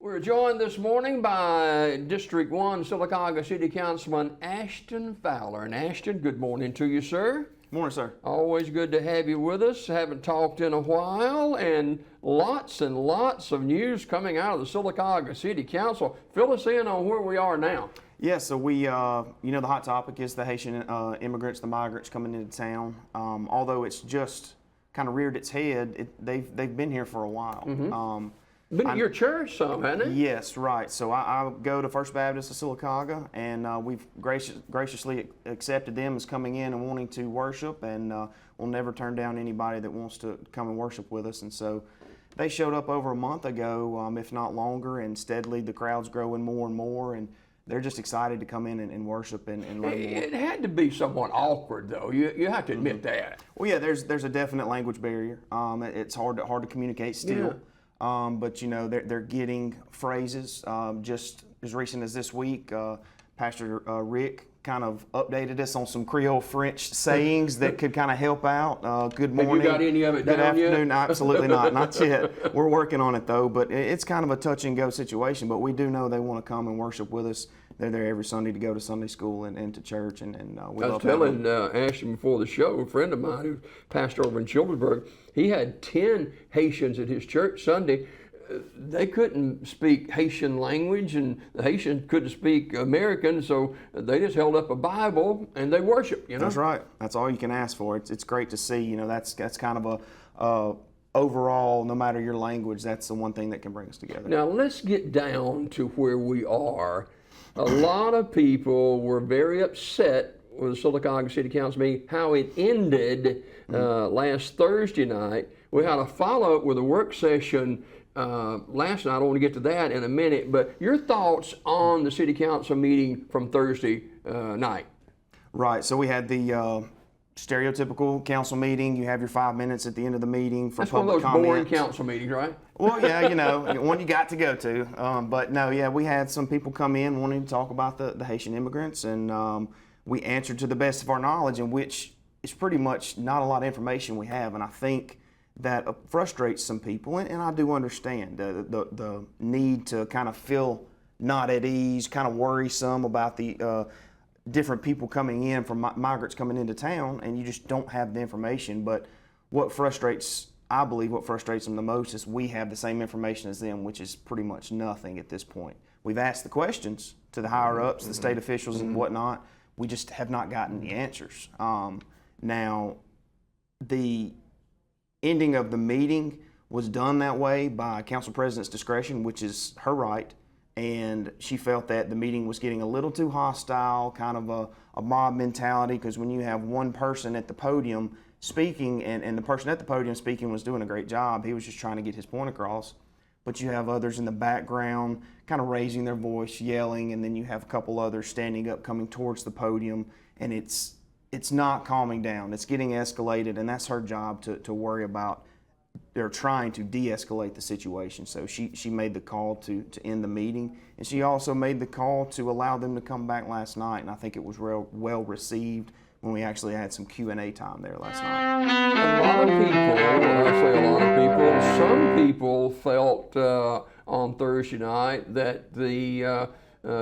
We're joined this morning by District 1 Sylacauga City Councilman Ashton Fowler. And Ashton, good morning to you, sir. Morning, sir. Always good to have you with us. Haven't talked in a while, and lots of news coming out of the Sylacauga City Council. Fill us in on where we are now. Yeah, so we, the hot topic is the Haitian immigrants, the migrants coming into town. Although it's just kind of reared its head, they've been here for a while. Mm-hmm. Been at your church some, hasn't it? Yes, right. So I go to First Baptist of Sylacauga, and we've graciously accepted them as coming in and wanting to worship, and we'll never turn down anybody that wants to come and worship with us. And so they showed up over a month ago, if not longer, and steadily the crowd's growing more and more, and they're just excited to come in and worship and learn more. It had to be somewhat awkward, though. You have to admit that. Well, yeah, there's a definite language barrier. It's hard to communicate still. Yeah. But they're getting phrases. Just as recent as this week, Pastor Rick kind of updated us on some Creole French sayings that could kind of help out. Good morning. Have you got any of it Good down afternoon. yet? Absolutely not yet. We're working on it though, but it's kind of a touch and go situation. But we do know they want to come and worship with us. They're there every Sunday to go to Sunday school and to church, and we love I was them. telling Ashton before the show, a friend of mine who's pastor over in Childersburg, he had 10 Haitians at his church Sunday. They couldn't speak Haitian language, and the Haitians couldn't speak American, so they just held up a Bible and they worshiped. That's right. That's all you can ask for. It's great to see. That's kind of a overall, no matter your language, that's the one thing that can bring us together. Now let's get down to where we are. A lot of people were very upset with the Sylacauga City Council meeting, how it ended last Thursday night. We had a follow-up with a work session last night. I don't want to get to that in a minute, but your thoughts on the City Council meeting from Thursday night? Right, so we had the stereotypical council meeting. You have your 5 minutes at the end of the meeting for That's public one of those boring comment. council meetings, right? Well, yeah, one you got to go to. But no, yeah, we had some people come in wanting to talk about the Haitian immigrants, and we answered to the best of our knowledge, in which is pretty much not a lot of information we have. And I think that frustrates some people, and I do understand the need to kind of feel not at ease, kind of worrisome about the different people coming in, from migrants coming into town, and you just don't have the information. But I believe what frustrates them the most is we have the same information as them, which is pretty much nothing at this point. We've asked the questions to the higher ups, the state officials and whatnot. We just have not gotten the answers. Now, the ending of the meeting was done that way by council president's discretion, which is her right. And she felt that the meeting was getting a little too hostile, kind of a mob mentality, because when you have one person at the podium speaking, and the person at the podium speaking was doing a great job, he was just trying to get his point across. But you have others in the background kind of raising their voice, yelling, and then you have a couple others standing up, coming towards the podium, and it's not calming down. It's getting escalated, and that's her job to worry about. They're trying to de-escalate the situation. So she made the call to end the meeting, and she also made the call to allow them to come back last night, and I think it was well received when we actually had some Q&A time there last night. A lot of people, when I say a lot of people, some people felt on Thursday night that the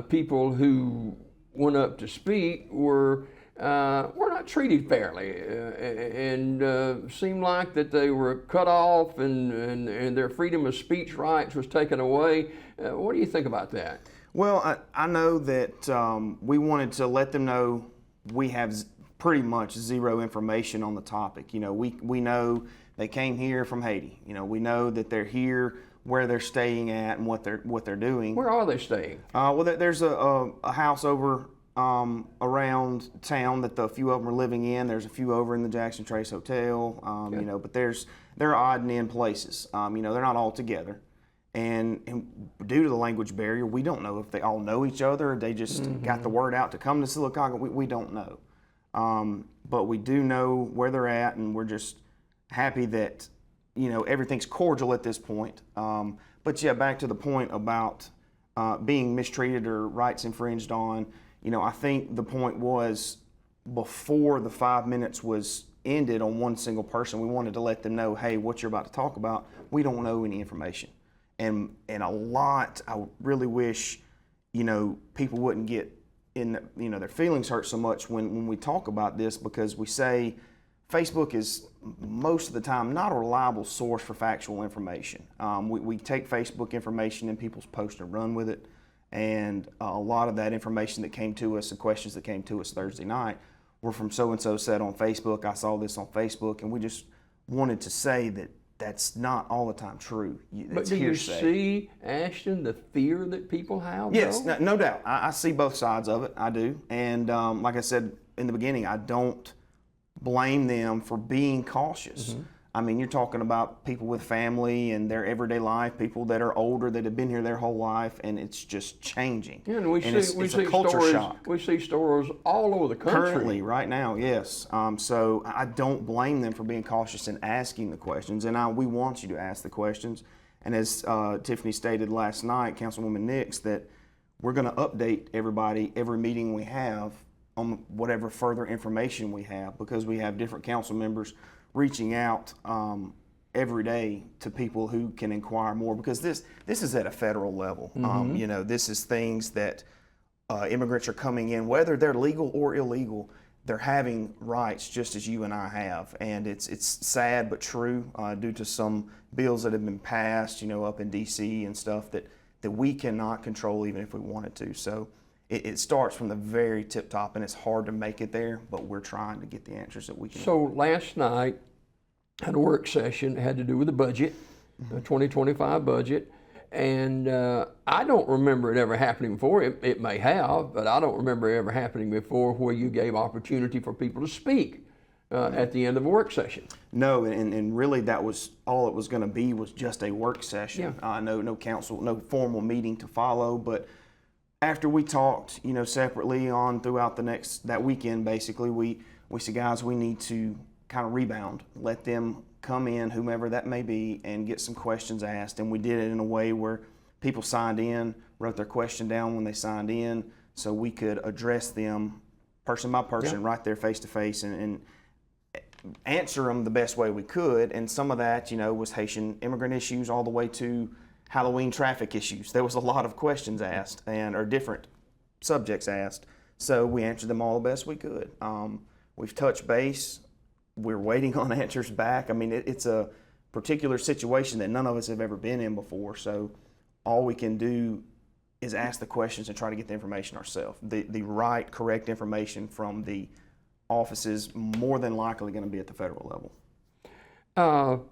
people who went up to speak were not treated fairly, and seemed like that they were cut off, and their freedom of speech rights was taken away. What do you think about that? Well, I know that we wanted to let them know we have pretty much zero information on the topic. We know they came here from Haiti. We know that they're here, where they're staying at, and what they're doing. Where are they staying? Well, there's a house over around town that a few of them are living in. There's a few over in the Jackson Trace Hotel, but they're odd and end places. They're not all together. And due to the language barrier, we don't know if they all know each other, or they just got the word out to come to Sylacauga. We don't know. But we do know where they're at, and we're just happy that, everything's cordial at this point. But yeah, back to the point about being mistreated or rights infringed on. I think the point was, before the 5 minutes was ended on one single person, we wanted to let them know, hey, what you're about to talk about, we don't know any information. and a lot. I really wish, people wouldn't get in, their feelings hurt so much when we talk about this, because we say Facebook is most of the time not a reliable source for factual information. We take Facebook information and people's posts and run with it, and a lot of that information that came to us, the questions that came to us Thursday night, were from so-and-so said on Facebook, I saw this on Facebook, and we just wanted to say that that's not all the time true. But do you see, Ashton, the fear that people have? Yes, no doubt. I see both sides of it. I do. And like I said in the beginning, I don't blame them for being cautious. Mm-hmm. I mean, you're talking about people with family and their everyday life, people that are older that have been here their whole life, and it's just changing. Yeah, and we see a culture stories, shock. We see stores all over the country. Currently, right now, yes. So I don't blame them for being cautious and asking the questions, and we want you to ask the questions. And as Tiffany stated last night, Councilwoman Nix, that we're going to update everybody every meeting we have on whatever further information we have, because we have different council members reaching out every day to people who can inquire more, because this is at a federal level. Mm-hmm. This is things that immigrants are coming in, whether they're legal or illegal, they're having rights just as you and I have. And it's sad but true, due to some bills that have been passed, up in DC and stuff that we cannot control even if we wanted to. So it starts from the very tip top, and it's hard to make it there, but we're trying to get the answers that we can. So last night, had a work session that had to do with the budget, the 2025 budget, and I don't remember it ever happening before. It may have, but I don't remember it ever happening before where you gave opportunity for people to speak at the end of a work session. No, and really that was all it was going to be, was just a work session. Yeah. No council, no formal meeting to follow, but after we talked, separately on throughout that weekend, basically, we said, guys, we need to kind of rebound, let them come in, whomever that may be, and get some questions asked. And we did it in a way where people signed in, wrote their question down when they signed in, so we could address them person by person, right there face to face, and answer them the best way we could. And some of that, was Haitian immigrant issues all the way to Halloween traffic issues. There was a lot of questions asked or different subjects asked. So we answered them all the best we could. We've touched base. We're waiting on answers back. I mean, it's a particular situation that none of us have ever been in before. So all we can do is ask the questions and try to get the information ourselves. The right, correct information from the office is more than likely going to be at the federal level.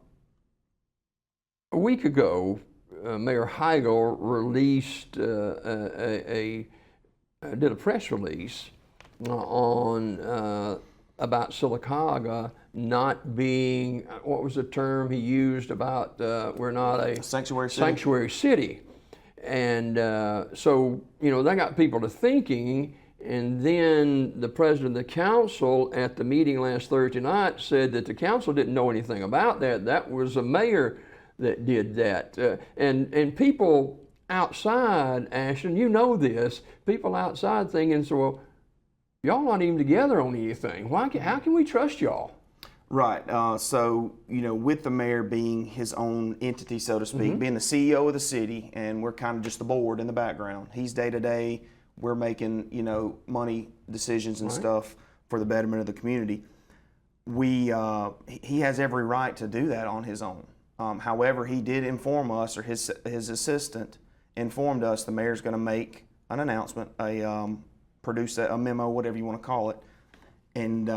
A week ago, Mayor Heigl released did a press release on about Sylacauga not being, what was the term he used about we're not a sanctuary city. And so, that got people to thinking. And then the president of the council at the meeting last Thursday night said that the council didn't know anything about that. That was the mayor that did that. And people outside, Ashton, this, people outside thinking, so, well, y'all not even together on anything. How can we trust y'all? Right. So, with the mayor being his own entity, so to speak, being the CEO of the city, and we're kind of just the board in the background. He's day to day. We're making, money decisions and stuff for the betterment of the community. He has every right to do that on his own. However, he did inform us, or his assistant informed us, the mayor's going to make an announcement, produce a memo, whatever you want to call it, and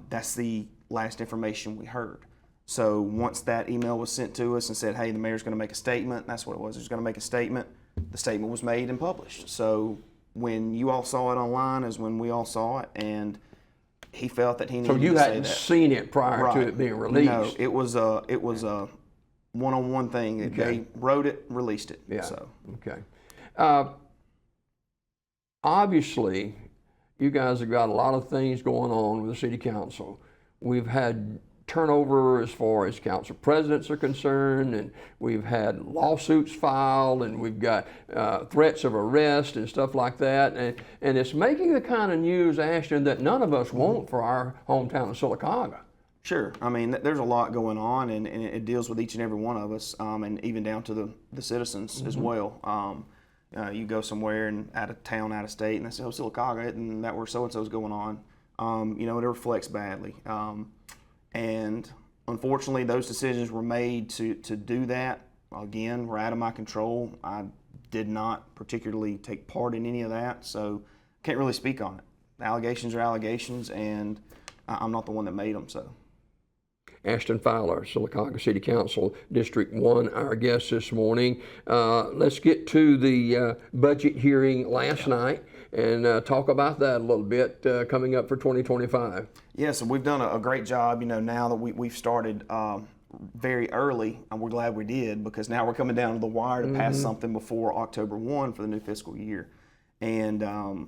that's the last information we heard. So once that email was sent to us and said, hey, the mayor's going to make a statement, that's what it was. He was going to make a statement. The statement was made and published. So when you all saw it online is when we all saw it, and he felt that he needed to say that. So you hadn't seen it prior to it being released? No, it was a one-on-one thing. Okay. They wrote it, released it. Yeah. So. Okay. Obviously, you guys have got a lot of things going on with the city council. We've had turnover as far as council presidents are concerned, and we've had lawsuits filed, and we've got threats of arrest and stuff like that, and it's making the kind of news, Ashton, that none of us want for our hometown of Sylacauga. Sure. I mean, there's a lot going on, and it deals with each and every one of us, and even down to the citizens as well. You go somewhere and out of town, out of state, and they say, "Oh, Sylacauga, and that where so and so's going on." It reflects badly, and unfortunately, those decisions were made to do that. Again, were out of my control. I did not particularly take part in any of that, so can't really speak on it. Allegations are allegations, and I'm not the one that made them. So. Ashton Fowler, Sylacauga City Council, District 1, our guest this morning. Let's get to the budget hearing last night and talk about that a little bit coming up for 2025. Yeah, so we've done a great job, now that we've started very early, and we're glad we did, because now we're coming down to the wire to pass something before October 1 for the new fiscal year. And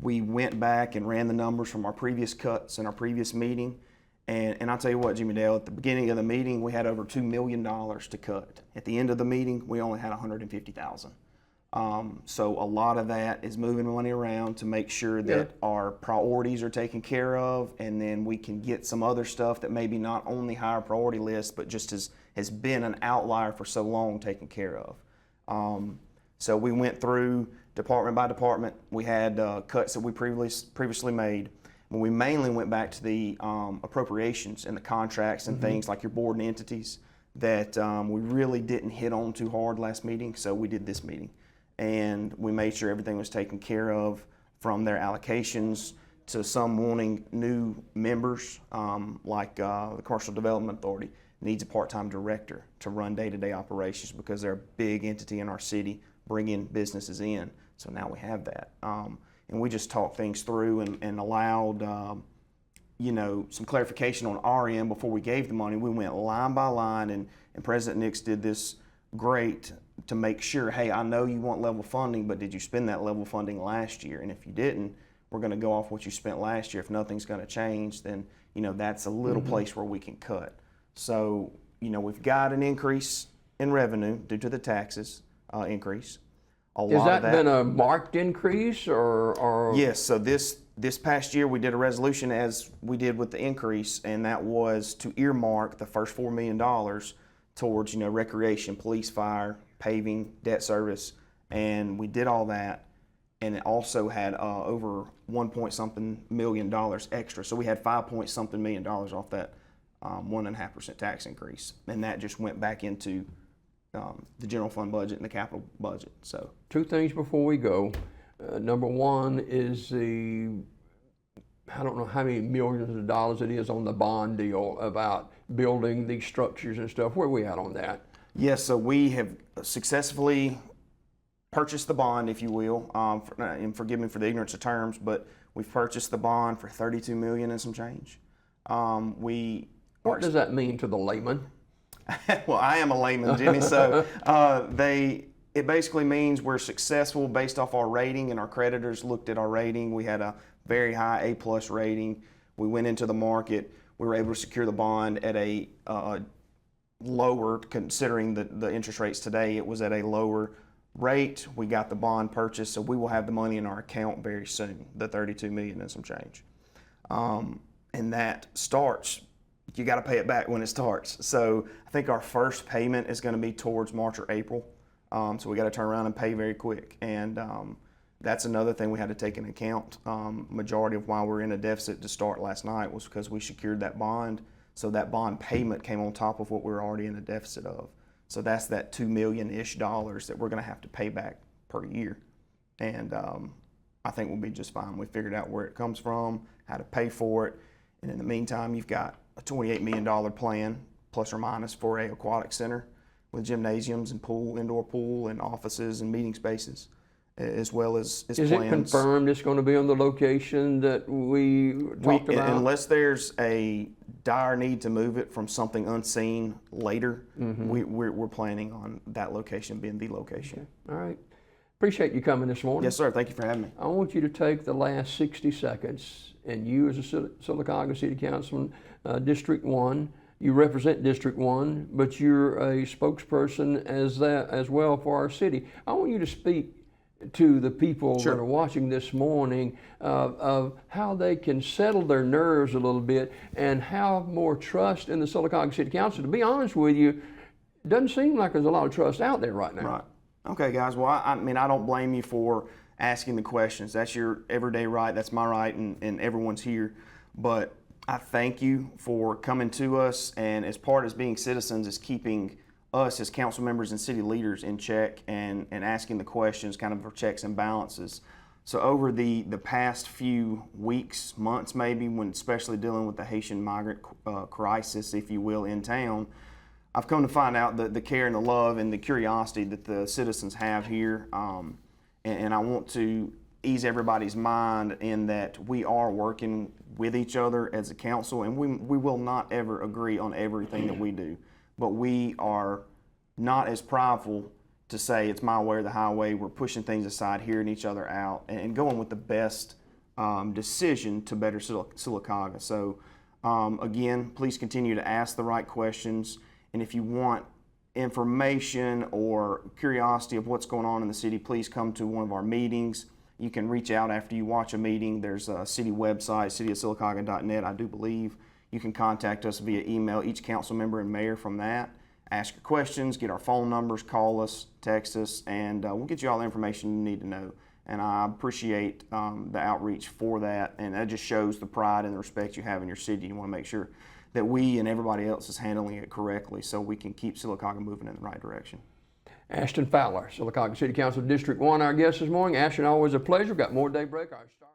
we went back and ran the numbers from our previous cuts in our previous meeting. And I'll tell you what, Jimmy Dale, at the beginning of the meeting, we had over $2 million to cut. At the end of the meeting, we only had $150,000. So a lot of that is moving money around to make sure that our priorities are taken care of, and then we can get some other stuff that maybe not on the higher priority list, but just has been an outlier for so long taken care of. So we went through department by department. We had cuts that we previously made. When we mainly went back to the appropriations and the contracts and things like your board and entities that we really didn't hit on too hard last meeting, so we did this meeting. And we made sure everything was taken care of, from their allocations to some wanting new members, like the Commercial Development Authority needs a part-time director to run day-to-day operations because they're a big entity in our city, bringing businesses in. So now we have that. And we just talked things through and allowed, some clarification on our end before we gave the money. We went line by line, and President Nix did this great to make sure, hey, I know you want level funding, but did you spend that level funding last year? And if you didn't, we're going to go off what you spent last year. If nothing's going to change, then, that's a little place where we can cut. So, we've got an increase in revenue due to the taxes increase. Has that been a marked increase or? Yes, so this past year we did a resolution as we did with the increase, and that was to earmark the first $4 million towards, recreation, police, fire, paving, debt service, and we did all that, and it also had over $1-point-something million extra. So we had $5-point-something million off that 1.5% tax increase, and that just went back into the general fund budget and the capital budget. So two things before we go. Number one is I don't know how many millions of dollars it is on the bond deal about building these structures and stuff. Where are we at on that? Yes, so we have successfully purchased the bond, if you will, and forgive me for the ignorance of terms, but we've purchased the bond for $32 million and some change. What does that mean to the layman? Well, I am a layman, Jimmy, so it basically means we're successful based off our rating, and our creditors looked at our rating. We had a very high A+ rating. We went into the market. We were able to secure the bond at a lower, considering the interest rates today, it was at a lower rate. We got the bond purchased, so we will have the money in our account very soon, the $32 million and some change. And that starts, you got to pay it back when it starts. So I think our first payment is going to be towards March or April. So we got to turn around and pay very quick. And that's another thing we had to take into account. Majority of why we're in a deficit to start last night was because we secured that bond. So that bond payment came on top of what we were already in a deficit of. So that's that $2 million-ish that we're going to have to pay back per year. And I think we'll be just fine. We figured out where it comes from, how to pay for it. And in the meantime, you've got a $28 million plan, plus or minus, for a aquatic center with gymnasiums and pool, indoor pool, and offices and meeting spaces, as well as plans. Is it confirmed it's going to be on the location that we talked about? Unless there's a dire need to move it from something unseen later, we're planning on that location being the location. Okay. All right. Appreciate you coming this morning. Yes, sir. Thank you for having me. I want you to take the last 60 seconds, and you as a Sylacauga City Councilman, District 1, you represent District 1, but you're a spokesperson as well for our city. I want you to speak to the people Sure. that are watching this morning of how they can settle their nerves a little bit and have more trust in the Sylacauga City Council. To be honest with you, it doesn't seem like there's a lot of trust out there right now. Right. Okay, guys. Well, I mean, I don't blame you for asking the questions. That's your everyday right. That's my right, and everyone's here. But I thank you for coming to us, and as part of being citizens is keeping us as council members and city leaders in check and asking the questions kind of for checks and balances. So over the past few weeks, months maybe, when especially dealing with the Haitian migrant crisis, if you will, in town, I've come to find out the care and the love and the curiosity that the citizens have here. And I want to ease everybody's mind in that we are working with each other as a council, and we will not ever agree on everything that we do. But we are not as prideful to say it's my way or the highway. We're pushing things aside, hearing each other out, and going with the best decision to better Sylacauga. So again, please continue to ask the right questions. And if you want information or curiosity of what's going on in the city, please come to one of our meetings. You can reach out after you watch a meeting. There's a city website, cityofsylacauga.net, I do believe. You can contact us via email, each council member and mayor from that. Ask your questions, get our phone numbers, call us, text us, and we'll get you all the information you need to know. And I appreciate the outreach for that, and that just shows the pride and the respect you have in your city. You want to make sure that we and everybody else is handling it correctly so we can keep Sylacauga moving in the right direction. Ashton Fowler, Sylacauga City Council District 1, our guest this morning. Ashton, always a pleasure. Got more Daybreak. Our star.